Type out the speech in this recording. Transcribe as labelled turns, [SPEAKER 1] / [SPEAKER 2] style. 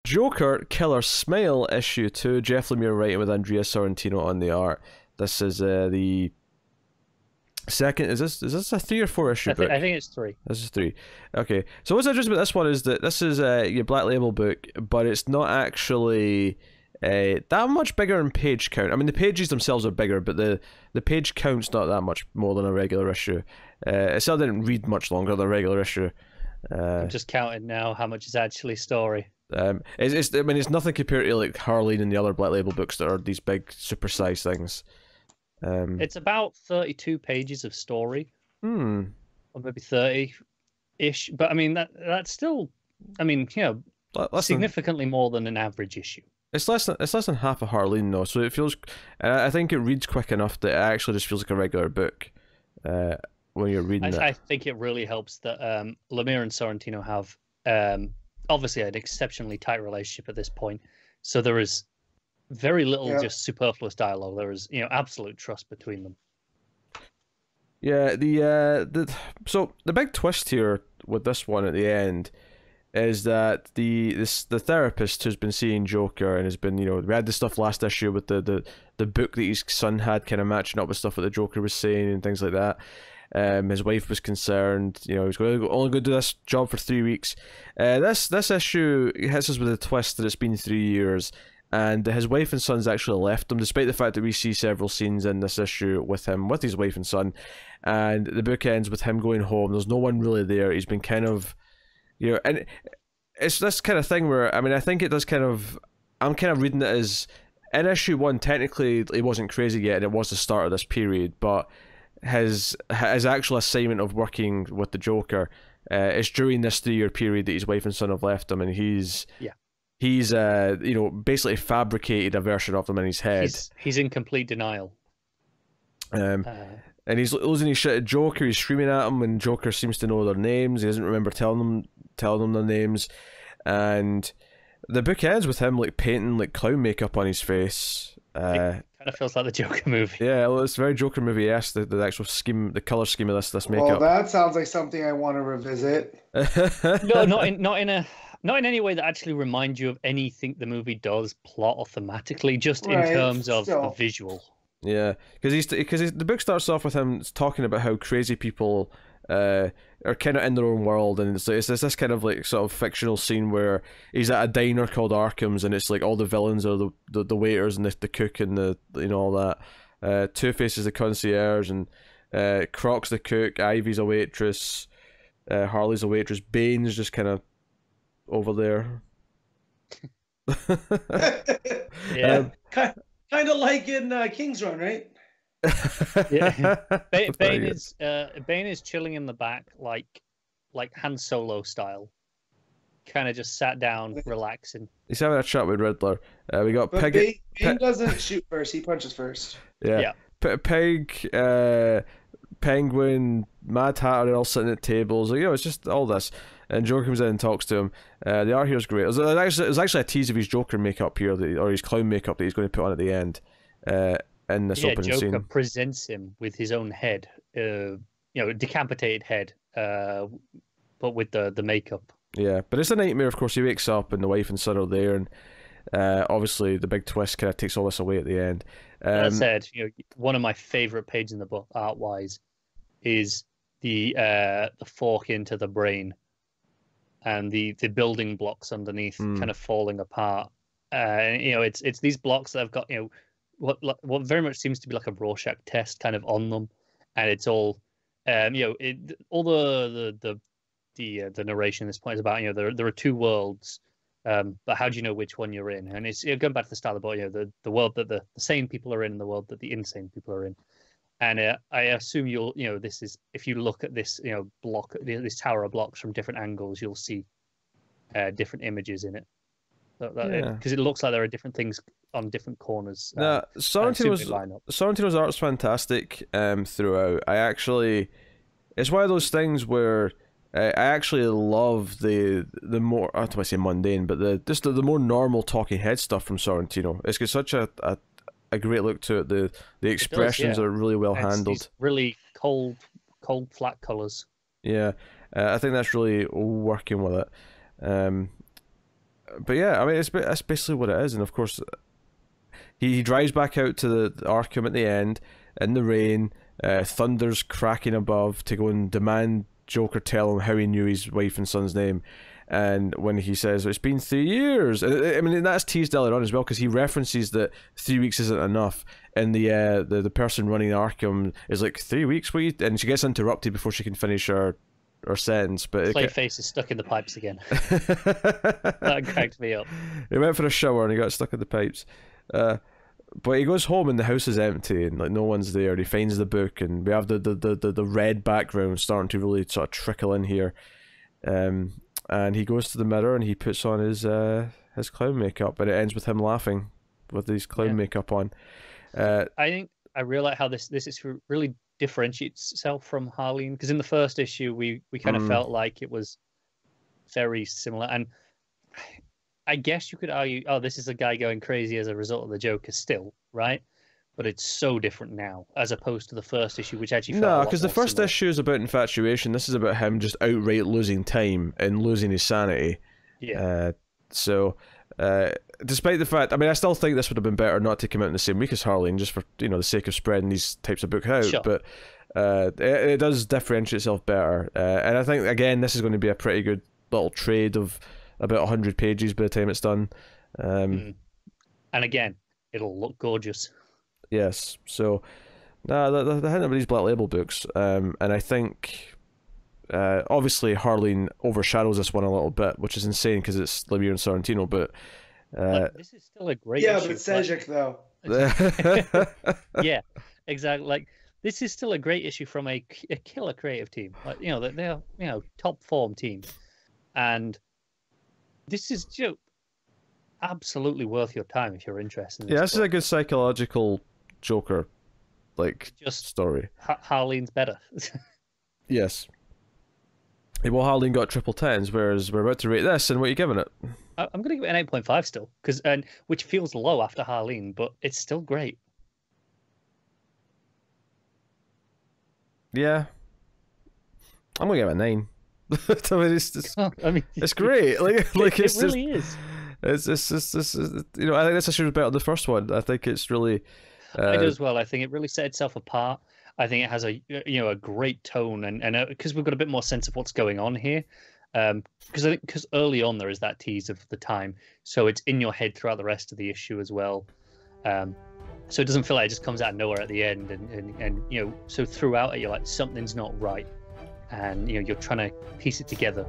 [SPEAKER 1] Joker Killer Smile issue 2. Jeff Lemire writing with Andrea Sorrentino on the art. This is the second. Is this a 3 or 4 issue book?
[SPEAKER 2] I think it's 3.
[SPEAKER 1] This is 3. Okay. So what's interesting about this one is that this is your Black Label book, but it's not actually that much bigger in page count. I mean, the pages themselves are bigger, but the page count's not that much more than a regular issue. It still didn't read much longer than a regular issue.
[SPEAKER 2] I'm just counting now how much is actually story.
[SPEAKER 1] I mean, it's nothing compared to like Harleen and the other Black Label books that are these big supersized things.
[SPEAKER 2] It's about 32 pages of story, or maybe 30-ish. But I mean that's still, I mean, you know, significantly more than an average issue.
[SPEAKER 1] It's less than half a Harleen though, so it feels. I think it reads quick enough that it actually just feels like a regular book when you're reading it.
[SPEAKER 2] I think it really helps that Lemire and Sorrentino have obviously an exceptionally tight relationship at this point, so there is very little just superfluous dialogue. There is, you know, absolute trust between them.
[SPEAKER 1] Yeah, so the big twist here with this one at the end is that the therapist who's been seeing Joker and has been, you know, we had the stuff last issue with the book that his son had kind of matching up with stuff that the Joker was saying and things like that. His wife was concerned, you know, he was only going to do this job for 3 weeks. This issue hits us with a twist that it's been 3 years, and his wife and son's actually left him, despite the fact that we see several scenes in this issue with him, with his wife and son, and the book ends with him going home. There's no one really there. He's been kind of, you know, and it's this kind of thing where, I mean, I think it does kind of, I'm kind of reading it as, in issue 1, technically he wasn't crazy yet, and it was the start of this period, but his actual assignment of working with the Joker is during this 3-year period that his wife and son have left him, and he's you know, basically fabricated a version of them in his head.
[SPEAKER 2] He's in complete denial.
[SPEAKER 1] And he's losing his shit at Joker. He's screaming at him, and Joker seems to know their names. He doesn't remember telling them their names. And the book ends with him like painting like clown makeup on his face.
[SPEAKER 2] It kind of feels like the Joker movie.
[SPEAKER 1] Yeah, well, it's very Joker movie-esque, the actual scheme, the color scheme of this makeup.
[SPEAKER 3] Well, that sounds like something I want to revisit.
[SPEAKER 2] No, not in any way that actually reminds you of anything the movie does, plot or thematically, just in terms of the visual.
[SPEAKER 1] Yeah, because the book starts off with him talking about how crazy people are kind of in their own world, and it's this kind of like sort of fictional scene where he's at a diner called Arkham's, and it's like all the villains are the waiters and the cook and the, you know, all that. Two-Face is the concierge, and Croc's the cook, Ivy's a waitress, Harley's a waitress, Bane's just kind of over there.
[SPEAKER 3] Yeah, kind of like in King's Run, right?
[SPEAKER 2] Yeah. Bane is chilling in the back like Han Solo style, kind of just sat down, relaxing.
[SPEAKER 1] He's having a chat with Riddler. We got
[SPEAKER 3] but
[SPEAKER 1] Peg.
[SPEAKER 3] Bane doesn't shoot first; he punches first.
[SPEAKER 1] Yeah. Peg, Penguin, Mad Hatter, they're all sitting at tables. Like, you know, it's just all this. And Joker comes in and talks to him. The art here's great. There's actually a tease of his Joker makeup here, or his clown makeup that he's going to put on at the end. In this opening scene.
[SPEAKER 2] Joker presents him with his own head, you know, decapitated head, but with the makeup.
[SPEAKER 1] Yeah, but it's a nightmare. Of course, he wakes up and the wife and son are there, and obviously the big twist kind of takes all this away at the end.
[SPEAKER 2] That said, you know, one of my favorite pages in the book, art-wise, is the fork into the brain, and the building blocks underneath kind of falling apart. You know, it's these blocks that have got, you know, what very much seems to be like a Rorschach test kind of on them, and it's all, you know, all the narration at this point is about, you know, there are two worlds, but how do you know which one you're in? And it's, you know, going back to the start of the book, you know, the world that the sane people are in and the world that the insane people are in. And I assume you know, this is, if you look at this, you know, block, this tower of blocks from different angles, you'll see different images in it. Because it looks like there are different things on different corners.
[SPEAKER 1] Sorrentino's art's fantastic throughout. It's one of those things where I actually love the more, I don't want to say mundane, but the more normal talking head stuff from Sorrentino. It's got such a great look to it. The expressions are really well handled.
[SPEAKER 2] Really cold flat colors.
[SPEAKER 1] Yeah, I think that's really working with it. but yeah, I mean, that's basically what it is. And of course, he drives back out to the Arkham at the end in the rain. Thunder's cracking above to go and demand Joker tell him how he knew his wife and son's name. And when he says, it's been 3 years, I mean, that's teased earlier on as well, because he references that 3 weeks isn't enough. And the person running Arkham is like, 3 weeks, what and she gets interrupted before she can finish her sentence. But
[SPEAKER 2] Clayface is stuck in the pipes again. That cracked me up.
[SPEAKER 1] He went for a shower and he got stuck in the pipes. But he goes home and the house is empty and like no one's there. And he finds the book and we have the red background starting to really sort of trickle in here. And he goes to the mirror and he puts on his clown makeup, and it ends with him laughing with his clown makeup on.
[SPEAKER 2] I think I realize how this is really differentiates itself from Harleen, because in the first issue we kind of felt like it was very similar, and I guess you could argue, oh, this is a guy going crazy as a result of the Joker still, right? But it's so different now as opposed to the first issue, which actually felt
[SPEAKER 1] because the first issue is about infatuation. This is about him just outright losing time and losing his sanity.
[SPEAKER 2] Yeah.
[SPEAKER 1] Despite the fact, I mean, I still think this would have been better not to come out in the same week as Harleen, just for the sake of spreading these types of books out.
[SPEAKER 2] Sure.
[SPEAKER 1] But it does differentiate itself better, and I think again this is going to be a pretty good little trade of about 100 pages by the time it's done.
[SPEAKER 2] And again, it'll look gorgeous.
[SPEAKER 1] Yes, so the hint of these Black Label books, and I think obviously Harleen overshadows this one a little bit, which is insane because it's Lemire and Sorrentino, but
[SPEAKER 2] this is still a great issue.
[SPEAKER 3] But Sejic though.
[SPEAKER 2] Yeah, exactly. Like this is still a great issue from a killer creative team. Like they're top form team, and this is absolutely worth your time if you're interested in this.
[SPEAKER 1] Yeah, this is a good psychological Joker story.
[SPEAKER 2] Harleen's better.
[SPEAKER 1] Yes. Well, Harleen got triple tens, whereas we're about to rate this, and what are you giving it?
[SPEAKER 2] I'm going to give it an 8.5 still, which feels low after Harleen, but it's still great.
[SPEAKER 1] Yeah. I'm going to give it a 9. I mean, it's great. Like
[SPEAKER 2] it really is.
[SPEAKER 1] It's I think this issue was better than the first one. I think it's really.
[SPEAKER 2] I do as well. I think it really set itself apart. I think it has a great tone, and because we've got a bit more sense of what's going on here. Because early on there is that tease of the time, so it's in your head throughout the rest of the issue as well. So it doesn't feel like it just comes out of nowhere at the end, and so throughout it you're like something's not right, and you're trying to piece it together.